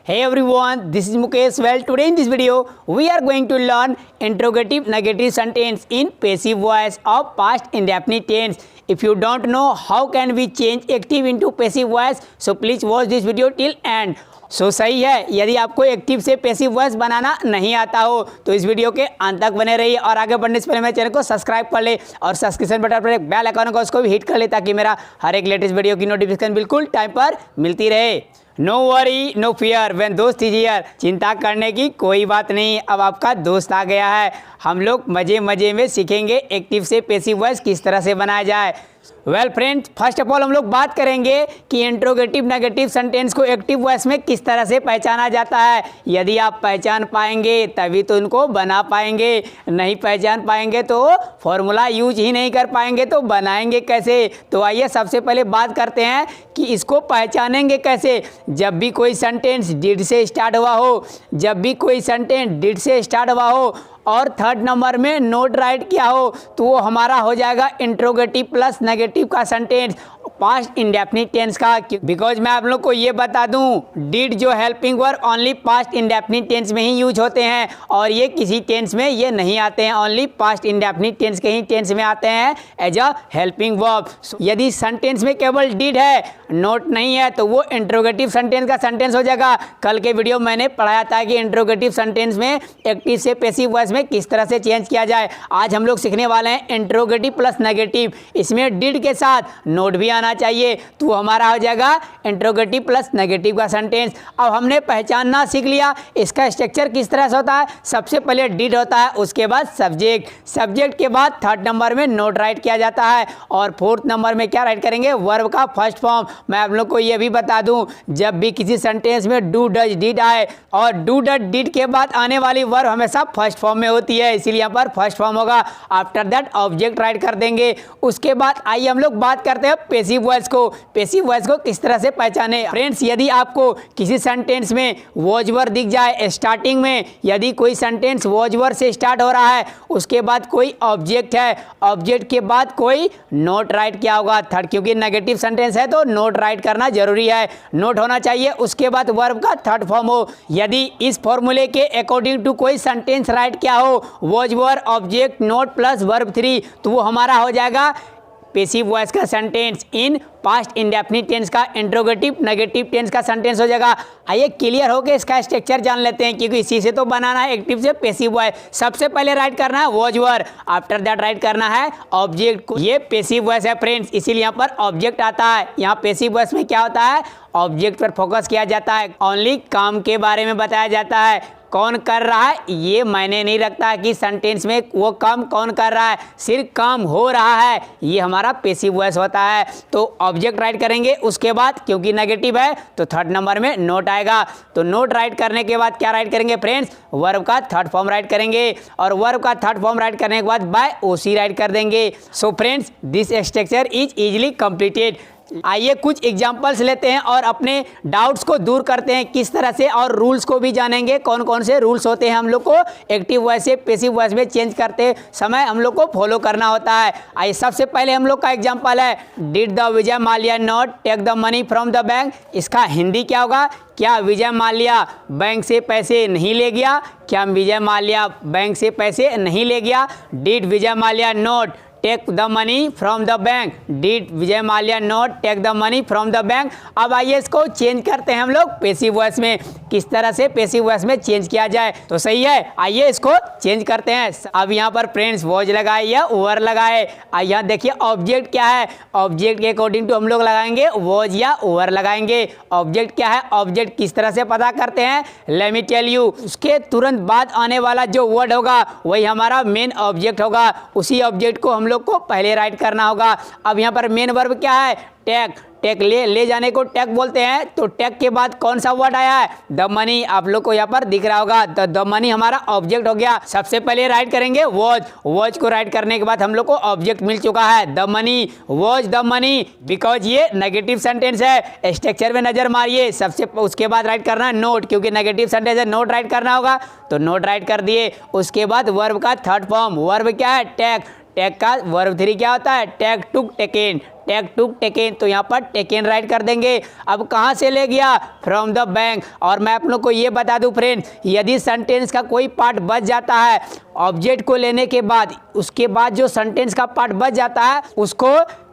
Hey everyone, this is Mukesh. Well, today in this video, we are going to learn interrogative negative sentence in passive voice of past indefinite tense. If you don't know how can we change active into passive voice, so please watch this video till end. सही है, यदि आपको active से passive voice बनाना नहीं आता हो तो इस वीडियो के अंत तक बने रहिए और आगे बढ़ने से पहले मेरे चैनल को सब्सक्राइब कर ले और सब्सक्रिप्शन बटन पर एक बेल आइकन को उसको भी हिट कर ले ताकि मेरा हर एक लेटेस्ट वीडियो की नोटिफिकेशन बिल्कुल टाइम पर मिलती रहे। No worry no fear when दोस्त इज हियर, चिंता करने की कोई बात नहीं, अब आपका दोस्त आ गया है। हम लोग मजे मजे में सीखेंगे एक्टिव से पैसिव वॉइस किस तरह से बनाया जाए। Well friends, first of all हम लोग बात करेंगे कि इंट्रोगेटिव नेगेटिव सेंटेंस को एक्टिव वॉइस में किस तरह से पहचाना जाता है। यदि आप पहचान पाएंगे तभी तो उनको बना पाएंगे, नहीं पहचान पाएंगे तो फॉर्मूला यूज ही नहीं कर पाएंगे तो बनाएंगे कैसे। तो आइए सबसे पहले बात करते हैं कि इसको पहचानेंगे कैसे। जब भी कोई सेंटेंस डिड से स्टार्ट हुआ हो, जब भी कोई सेंटेंस डिड से स्टार्ट हुआ हो और थर्ड नंबर में नोट राइट किया हो तो वो हमारा हो जाएगा इंट्रोगेटिव प्लस नेगेटिव का सेंटेंस पास्ट इंडेफिनिट टेंस का। बिकॉज मैं आप लोग को ये बता दूं, डिड जो helping verb only past indefinite tense में ही यूज होते हैं और ये किसी टेंस में ये नहीं आते हैं, ओनली पास्ट इंडेफिनिट टेंस के ही टेंस में आते हैं एज अ हेल्पिंग वर्ब। यदि सेंटेंस में केवल डिड है, नोट नहीं है, तो वो इंट्रोगेटिव सेंटेंस का सेंटेंस हो जाएगा। कल के वीडियो मैंने पढ़ाया था कि इंट्रोगेटिव सेंटेंस में एक्टिव से पैसिव वॉइस में किस तरह से चेंज किया जाए। आज हम लोग सीखने वाले हैं इंट्रोगेटिव प्लस नेगेटिव, इसमें डिड के साथ नोट भी आना चाहिए तो हमारा हो जाएगा इंट्रोगेटिव प्लस नेगेटिव का सेंटेंस। अब हमने पहचानना सीख लिया इसका स्ट्रक्चर किस तरह से होता है। सबसे पहले डिड होता है, उसके बाद सब्जेक्ट, सब्जेक्ट के बाद थर्ड नंबर में नोट राइट किया जाता है और फोर्थ नंबर में क्या राइट करेंगे, वर्ब का फर्स्ट फॉर्म। मैं आप लोग को यह भी बता दूं, जब भी किसी सेंटेंस में डू डज डिड आए और डू डज डिड के बाद आने वाली वर्ब हमेशा फर्स्ट फॉर्म में होती है, इसीलिए यहाँ पर फर्स्ट फॉर्म होगा। आफ्टर दैट ऑब्जेक्ट राइट कर देंगे। उसके बाद आइए हम लोग बात करते हैं पैसिव वॉइस को। पैसिव वॉइस को किस तरह से पहचाने। फ्रेंड्स, यदि आपको किसी सेंटेंस में वॉज वर्ब दिख जाए स्टार्टिंग में, यदि कोई सेंटेंस वॉज वर्ब से स्टार्ट हो रहा है, उसके बाद कोई ऑब्जेक्ट है, ऑब्जेक्ट के बाद कोई नोट राइट किया होगा थर्ड, क्योंकि नेगेटिव सेंटेंस है तो नोट राइट करना जरूरी है, नोट होना चाहिए। उसके बाद वर्ब का थर्ड फॉर्म हो। यदि इस फॉर्मूले के अकॉर्डिंग टू कोई सेंटेंस राइट किया हो, was verb object not plus verb 3, तो वो हमारा हो जाएगा पैसिव वॉइस का sentence in past indefinite tense का इंट्रोगेटिव नेगेटिव टेंस का सेंटेंस हो जाएगा। आइए क्लियर हो के इसका स्ट्रक्चर जान लेते हैं, क्योंकि इसी से तो बनाना है एक्टिव से पैसिव वॉइस। सबसे पहले राइट करना है was verb, after that right करना है ऑब्जेक्ट को। ये पैसिव वॉइस है फ्रेंड्स, इसीलिए यहाँ पर ऑब्जेक्ट आता है। यहाँ पैसिव वॉइस में क्या होता है, ऑब्जेक्ट पर फोकस किया जाता है, ओनली काम के बारे में बताया जाता है। कौन कर रहा है ये मायने नहीं रखता कि सेंटेंस में वो काम कौन कर रहा है, सिर्फ काम हो रहा है, ये हमारा पैसिव वॉइस होता है। तो ऑब्जेक्ट राइट करेंगे, उसके बाद क्योंकि नेगेटिव है तो थर्ड नंबर में नोट आएगा। तो नोट राइट करने के बाद क्या राइट करेंगे फ्रेंड्स, वर्ब का थर्ड फॉर्म राइट करेंगे और वर्ब का थर्ड फॉर्म राइट करने के बाद बाय ओसी राइट कर देंगे। So friends, this structure is easily completed. आइए कुछ एग्जाम्पल्स लेते हैं और अपने डाउट्स को दूर करते हैं किस तरह से, और रूल्स को भी जानेंगे कौन कौन से रूल्स होते हैं हम लोग को एक्टिव वॉइस से पैसिव वॉइस में चेंज करते समय हम लोग को फॉलो करना होता है। आइए सबसे पहले हम लोग का एग्जाम्पल है, did the Vijay Mallya not take the money from the bank. इसका हिंदी क्या होगा, क्या विजय माल्या बैंक से पैसे नहीं ले गया, क्या विजय माल्या बैंक से पैसे नहीं ले गया। Did Vijay Mallya not take the money from the bank, did Vijay Mallya not take the money from the bank. अब आइए इसको चेंज करते हैं हम लोग पैसिव वॉइस में, किस तरह से पैसिव वॉइस में चेंज किया जाए। तो सही है, आइए इसको चेंज करते हैं। अब यहाँ पर फ्रेंड्स वॉज लगाए या ओवर लगाए। यहाँ देखिए ऑब्जेक्ट क्या है, ऑब्जेक्ट के अकॉर्डिंग टू हम लोग लगाएंगे वॉज या ओवर लगाएंगे। ऑब्जेक्ट क्या है, ऑब्जेक्ट किस तरह से पता करते हैं, लेट मी टेल यू। उसके तुरंत बाद आने वाला जो वर्ड होगा वही हमारा मेन ऑब्जेक्ट होगा, उसी ऑब्जेक्ट को हम लोग को पहले राइट करना होगा। अब यहाँ पर मेन वर्ब क्या है, टेक, टेक ले जाने को टेक बोलते हैं। तो टेक के बाद कौन सा वर्ड आया है, द मनी, आप लोग को यहाँ पर दिख रहा होगा। द मनी हमारा ऑब्जेक्ट हो गया। सबसे पहले राइट करेंगे वॉज, वॉज को राइट करने के बाद हम लोग को ऑब्जेक्ट मिल चुका है the money, was the money, because ये नेगेटिव सेंटेंस है। स्ट्रक्चर में नजर मारिए, सबसे उसके बाद राइट करना है नोट, क्योंकि नेगेटिव सेंटेंस है नोट राइट करना होगा तो नोट राइट कर दिए। उसके बाद वर्ब का थर्ड फॉर्म, वर्ब क्या है, टेक, टेक का वर्ब 3 क्या होता है, take took taken, take took taken, तो यहाँ पर टेकन राइट कर देंगे। अब कहाँ से ले गया, फ्रॉम द बैंक। और मैं आप लोग को ये बता दूं फ्रेंड्स, यदि सेंटेंस का कोई पार्ट बच जाता है ऑब्जेक्ट को लेने के बाद, उसके बाद जो सेंटेंस का पार्ट बच जाता है उसको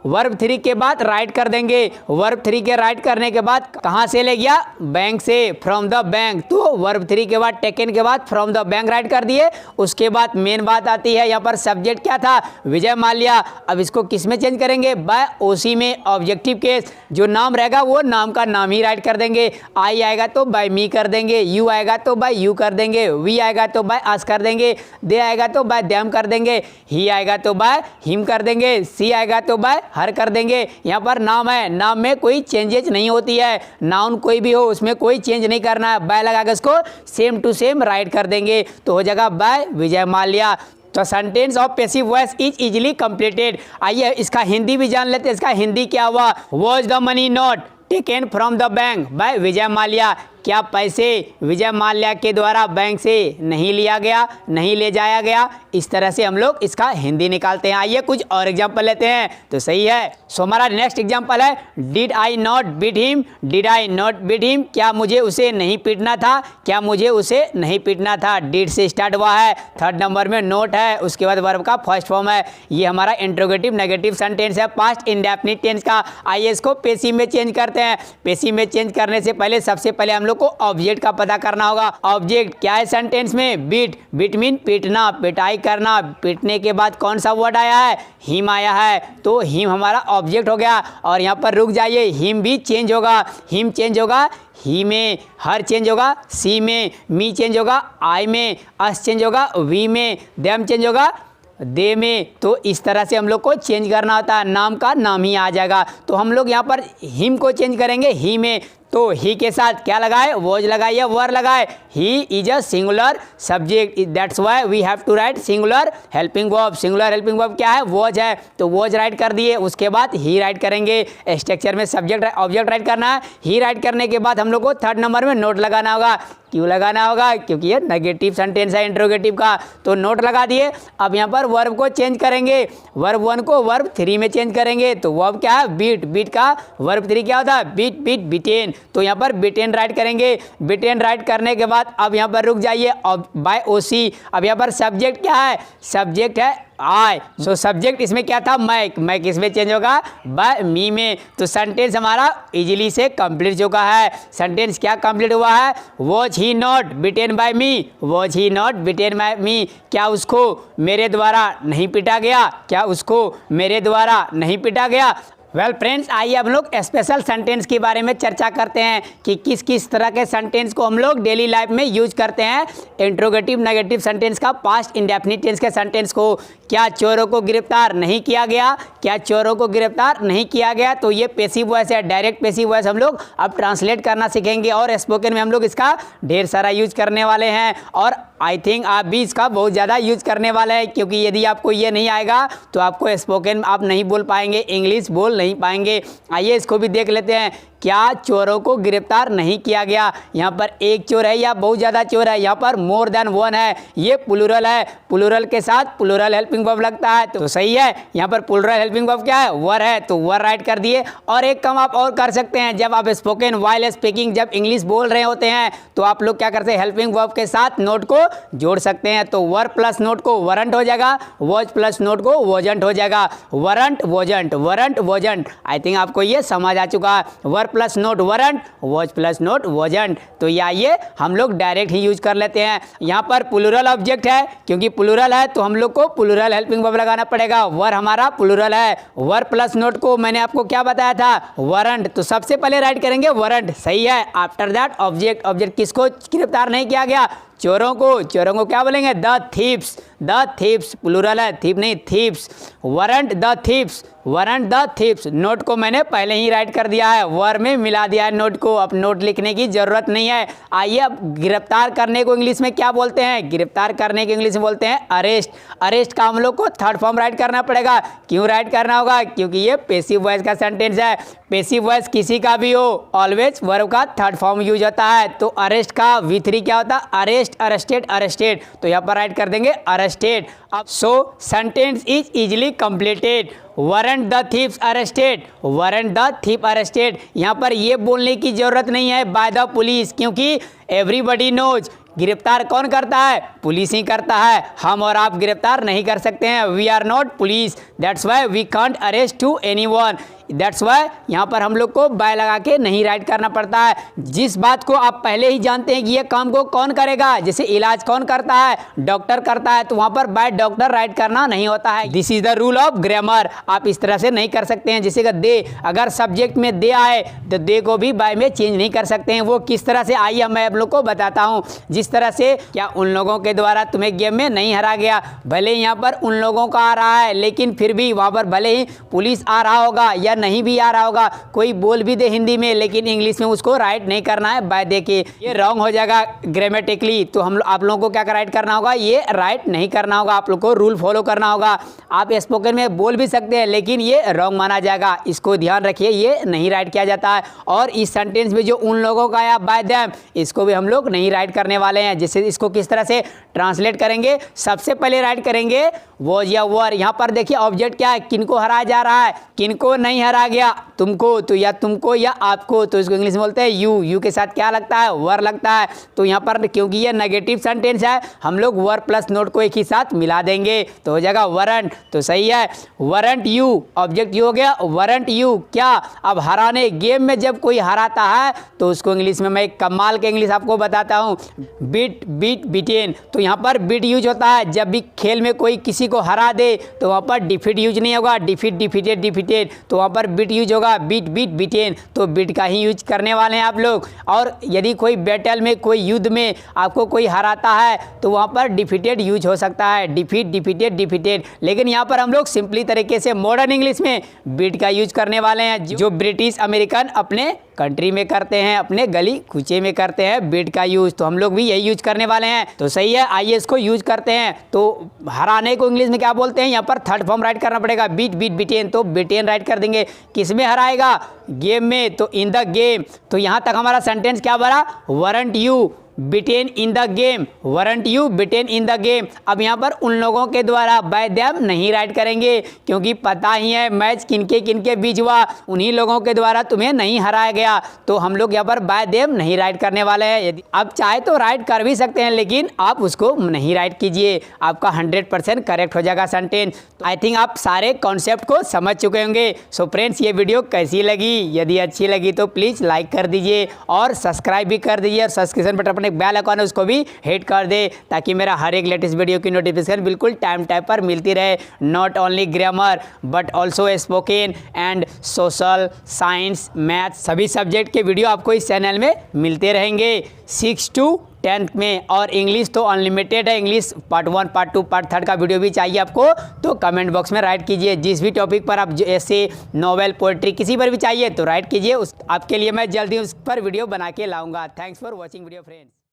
वर्ब 3 के बाद राइट कर देंगे। वर्ब 3 के राइट करने के बाद कहाँ से ले गया, बैंक से, फ्रॉम द बैंक। तो वर्ब 3 के बाद टेकन के बाद फ्रॉम द बैंक राइट कर दिए। उसके बाद मेन बात आती है, यहाँ पर सब्जेक्ट क्या था, विजय माल्या। अब इसको किस में चेंज करेंगे, बाय ओसी में, ऑब्जेक्टिव केस। जो नाम रहेगा वो नाम का नाम ही राइट कर देंगे। आई आएगा तो बाय मी कर देंगे, यू आएगा तो बाय यू कर देंगे, वी आएगा तो बाय अस कर देंगे, दे आएगा तो बाय देम कर देंगे, ही आएगा तो बाय हिम कर देंगे, सी आएगा तो बाय हर कर देंगे। यहाँ पर नाम है, नाम में कोई चेंजेज नहीं होती है, नाउन कोई भी हो उसमें कोई चेंज नहीं करना है। बाय लगा के इसको सेम टू सेम राइट कर देंगे, तो हो जाएगा बाय विजय माल्या। तो sentence of passive voice is easily completed. आइए इसका हिंदी भी जान लेते हैं। इसका हिंदी क्या हुआ, was the money not taken from the bank by Vijay Mallya. क्या पैसे विजय माल्या के द्वारा बैंक से नहीं लिया गया, नहीं ले जाया गया। इस तरह से हम लोग इसका हिंदी निकालते हैं। आइए कुछ और एग्जांपल लेते हैं, तो सही है। सो हमारा नेक्स्ट एग्जांपल है, did I not beat him, did I not beat him. क्या मुझे उसे नहीं पीटना था, क्या मुझे उसे नहीं पीटना था। डिड से स्टार्ट हुआ है, थर्ड नंबर में नोट है, उसके बाद वर्ब का फर्स्ट फॉर्म है। ये हमारा इंट्रोगेटिव नेगेटिव सेंटेंस है पास्ट इंडेफिनिट टेंस का। आइए इसको पेसिव में चेंज करते हैं। पेसिव में चेंज करने से पहले सबसे पहले हम लोग को ऑब्जेक्ट का पता करना होगा। ऑब्जेक्ट क्या है सेंटेंस में, बीट। बीट मीन पीटना, पिटाई करना। पीटने के बाद कौन सा वर्ड आया है, हिम आया है, तो हिम हमारा ऑब्जेक्ट हो गया। और यहाँ पर रुक जाइए, हिम भी चेंज होगा, हिम चेंज होगा ही में, हर चेंज होगा सी में, मी चेंज होगा आई में, अस चेंज होगा वी में, देम चेंज होगा दे में। तो इस तरह से हम लोग को चेंज करना होता है, नाम का नाम ही आ जाएगा। तो हम लोग यहाँ पर हिम को चेंज करेंगे ही में, तो ही के साथ क्या लगाए, वॉज लगाए या वर लगाए। He is a singular subject, that's why we have to write singular helping verb. Singular helping verb क्या है, वॉज है, तो वॉज राइट कर दिए। उसके बाद ही राइट करेंगे। स्ट्रक्चर में सब्जेक्ट ऑब्जेक्ट राइट करना है। ही राइट करने के बाद हम लोग को थर्ड नंबर में नोट लगाना होगा। क्यों लगाना होगा, क्योंकि ये नेगेटिव सेंटेंस है इंट्रोगेटिव का, तो नोट लगा दिए। अब यहाँ पर वर्ब को चेंज करेंगे, वर्ब 1 को वर्ब 3 में चेंज करेंगे। तो वर्ब क्या है, बीट। बीट का वर्ब 3 क्या होता है, बीट बीट बीटेन। तो यहाँ पर बीटेन राइट करेंगे। बीटेन राइट करने के बाद अब यहाँ पर रुक जाइए, बाय ओसी। अब यहाँ पर सब्जेक्ट क्या है, सब्जेक्ट है आई। सो सब्जेक्ट इसमें क्या था, मैक। मैक इसमें चेंज होगा बाय मी में। तो सेंटेंस हमारा इजीली से कंप्लीट चुका है। सेंटेंस क्या कंप्लीट हुआ है, was he not beaten by me, was he not beaten by me. क्या उसको मेरे द्वारा नहीं पीटा गया, क्या उसको मेरे द्वारा नहीं पीटा गया। वेल फ्रेंड्स, आइए हम लोग स्पेशल सेंटेंस के बारे में चर्चा करते हैं कि किस किस तरह के सेंटेंस को हम लोग डेली लाइफ में यूज करते हैं। इंट्रोगेटिव नेगेटिव सेंटेंस का पास्ट इंडेफिनिट टेंस के सेंटेंस को। क्या चोरों को गिरफ्तार नहीं किया गया, क्या चोरों को गिरफ्तार नहीं किया गया। तो ये पैसिव वॉइस है, डायरेक्ट पैसिव वॉइस हम लोग अब ट्रांसलेट करना सीखेंगे और स्पोकन में हम लोग इसका ढेर सारा यूज करने वाले हैं। और आई थिंक आप भी इसका बहुत ज़्यादा यूज करने वाले हैं, क्योंकि यदि आपको ये नहीं आएगा तो आपको स्पोकन आप नहीं बोल पाएंगे, इंग्लिश बोल नहीं पाएंगे। आइए इसको भी देख लेते हैं। क्या चोरों को गिरफ्तार नहीं किया गया। यहाँ पर एक चोर है या बहुत ज़्यादा चोर है, यहाँ पर मोर देन वन है, ये प्लूरल है। प्लूरल के साथ प्लूरल हेल्पिंग वर्ब लगता है, तो सही है। यहाँ पर प्लूरल हेल्पिंग वर्ब क्या है, वर है, तो वर राइट कर दिए। और एक काम आप और कर सकते हैं, जब आप स्पोकन वाइल स्पीकिंग जब इंग्लिश बोल रहे होते हैं तो आप लोग क्या करते हैं, हेल्पिंग वर्ब के साथ नोट को जोड़ सकते हैं। तो वर प्लस नोट को वरंट हो जाएगा, वॉज प्लस नोट को वोजंट हो जाएगा। Weren't wasn't, weren't wasn't. I think आपको ये समझ आ चुका है। Were plus not weren't, was plus not wasn't. तो ये आइए हम लोग डायरेक्ट ही यूज कर लेते हैं। यहाँ पर प्लूरल ऑब्जेक्ट है, क्योंकि प्लूरल है तो हम लोग को प्लूरल हेल्पिंग वर्ब लगाना पड़ेगा। वर हमारा प्लूरल है। वर प्लस नोट को मैंने आपको क्या बताया था, वरंट। तो सबसे पहले राइट करेंगे वरंट, सही है। After that object. ऑब्जेक्ट किसको गिरफ्तार नहीं किया गया, चोरों को। चोरों को क्या बोलेंगे, the thieves. The thieves plural है, थीप नहीं thieves. Weren't the thieves, weren't the thieves. Not को मैंने पहले ही राइट कर दिया है, वर में मिला दिया है नोट को। अब नोट लिखने की जरूरत नहीं है। आइए अब गिरफ्तार करने को इंग्लिश में क्या बोलते हैं, गिरफ्तार करने के इंग्लिश में बोलते हैं अरेस्ट। अरेस्ट का हम लोग को थर्ड फॉर्म राइट करना पड़ेगा। क्यों राइट करना होगा, क्योंकि ये पैसिव वॉइस का सेंटेंस है। पैसिव वॉइस किसी का भी हो, ऑलवेज वर्ब का थर्ड फॉर्म यूज होता है। तो अरेस्ट का V3 क्या होता है, अरेस्ट, अरेस्टेड, अरेस्टेड। तो यहाँ पर राइट कर देंगे अरेस्टेड। अरेस्टेड। अब सो sentence is easily completed. Weren't the thieves arrested, weren't the thief arrested. यहाँ पर ये बोलने की जरूरत नहीं है बाय द पुलिस, क्योंकि एवरीबडी नोज गिरफ्तार कौन करता है? पुलिस ही करता है। हम और आप गिरफ्तार नहीं कर सकते हैं। We are not police, that's why we can't arrest to anyone. That's why यहाँ पर हम लोग को बाय लगा के नहीं राइट करना पड़ता है। जिस बात को आप पहले ही जानते हैं कि ये काम को कौन करेगा, जैसे इलाज कौन करता है? डॉक्टर करता है, तो वहाँ पर बाय डॉक्टर राइट करना नहीं होता है। This is the rule of grammar. आप इस तरह से नहीं कर सकते हैं। जैसे दे, अगर सब्जेक्ट में दे आए तो दे को भी बाय में चेंज नहीं कर सकते हैं। वो किस तरह से, आइए मैं आप लोग को बताता हूँ। जिस तरह से, क्या उन लोगों के द्वारा तुम्हें गेम में नहीं हरा गया, भले यहाँ पर उन लोगों का आ रहा है, लेकिन फिर भी वहाँ पर भले ही पुलिस आ रहा होगा या नहीं भी आ रहा होगा, कोई बोल भी दे हिंदी में, लेकिन इंग्लिश में उसको राइट नहीं करना है बाय दे के। ये रॉन्ग हो जाएगा ग्रामेटिकली। तो आप लोगों को क्या राइट करना होगा? ये राइट नहीं करना होगा। आप लोग को रूल फॉलो करना होगा। आप स्पोकन में बोल भी सकते हैं, लेकिन ये रॉन्ग माना जाएगा। इसको ध्यान रखिए, ये नहीं राइट किया जाता है। और इस सेंटेंस में जो उन लोगों का आया बाय देम, इसको भी हम लोग नहीं राइट करने वाले हैं। जैसे इसको किस तरह से ट्रांसलेट करेंगे? सबसे पहले राइट करेंगे वॉज या वर। यहाँ पर देखिए ऑब्जेक्ट क्या है? किनको हराया जा रहा है? किनको नहीं हरा गया? तुमको, तो या तुमको या आपको, तो इसको इंग्लिश में बोलते हैं यू। यू के साथ क्या लगता है? वर लगता है। तो यहाँ पर क्योंकि ये नेगेटिव सेंटेंस है, हम लोग वर प्लस नोट को एक ही साथ मिला देंगे, तो हो जाएगा वरंट। तो सही है, वरंट यू। ऑब्जेक्ट यू हो गया, वरंट यू। क्या? अब हराने, गेम में जब कोई हराता है तो उसको इंग्लिश में मैं एक कमाल के इंग्लिश आपको बताता हूँ, बीट, बीट, बीटेन। तो यहाँ पर बीट यूज होता है जब भी खेल में कोई किसी को हरा दे, तो वहाँ पर डिफीट यूज नहीं होगा, डिफीट, डिफीटेड, डिफीटेड। तो वहाँ पर बीट यूज होगा, बीट, बीट, बीटेन। तो बीट का ही यूज करने वाले हैं आप लोग। और यदि कोई बैटल में, कोई युद्ध में आपको कोई हराता है, तो वहाँ पर डिफीटेड यूज हो सकता है, डिफीट, डिफीटेड, डिफीटेड। लेकिन यहाँ पर हम लोग सिंपली तरीके से मॉडर्न इंग्लिश में बीट का यूज करने वाले हैं, जो ब्रिटिश अमेरिकन अपने कंट्री में करते हैं, अपने गली कूचे में करते हैं बीट का यूज। तो हम लोग भी यही यूज करने वाले हैं। तो सही है, आइए इसको यूज करते हैं। तो हराने को इंग्लिश में क्या बोलते हैं? यहाँ पर थर्ड फॉर्म राइट करना पड़ेगा, बीट, बीट, बीटेन। तो बीटेन राइट कर देंगे। किस में हराएगा? गेम में, तो इन द गेम। तो यहाँ तक हमारा सेंटेंस क्या बना? Weren't you bitten in the game, weren't you bitten in the game. अब यहाँ पर उन लोगों के द्वारा बाय देम नहीं राइट करेंगे, क्योंकि पता ही है मैच किनके किनके बीच हुआ, उन्हीं लोगों के द्वारा तुम्हें नहीं हराया गया। तो हम लोग यहाँ पर बाय देम नहीं राइट करने वाले हैं। यदि आप चाहे तो राइट कर भी सकते हैं, लेकिन आप उसको नहीं राइट कीजिए, आपका 100% करेक्ट हो जाएगा सेंटेंस। तो आई थिंक आप सारे कॉन्सेप्ट को समझ चुके होंगे। सो फ्रेंड्स, ये वीडियो कैसी लगी? यदि अच्छी लगी तो प्लीज़ लाइक कर दीजिए और सब्सक्राइब भी कर दीजिए, और सब्सक्रिप्शन बटन एक बेल आइकन है उसको भी हिट कर दे, ताकि मेरा हर एक लेटेस्ट वीडियो की नोटिफिकेशन बिल्कुल टाइम पर मिलती रहे। Not only grammar but also spoken and social, science, math, सभी सब्जेक्ट के वीडियो आपको इस चैनल में मिलते रहेंगे 6 to 10th में। और इंग्लिश तो अनलिमिटेड है, इंग्लिश पार्ट 1, पार्ट 2, पार्ट 3 का वीडियो भी चाहिए आपको तो कमेंट बॉक्स में राइट कीजिए। जिस भी टॉपिक पर आप, ऐसे नॉवेल, पोएट्री, किसी पर भी चाहिए तो राइट कीजिए। आपके लिए मैं जल्दी उस पर वीडियो बना के लाऊंगा। Thanks for watching video friends.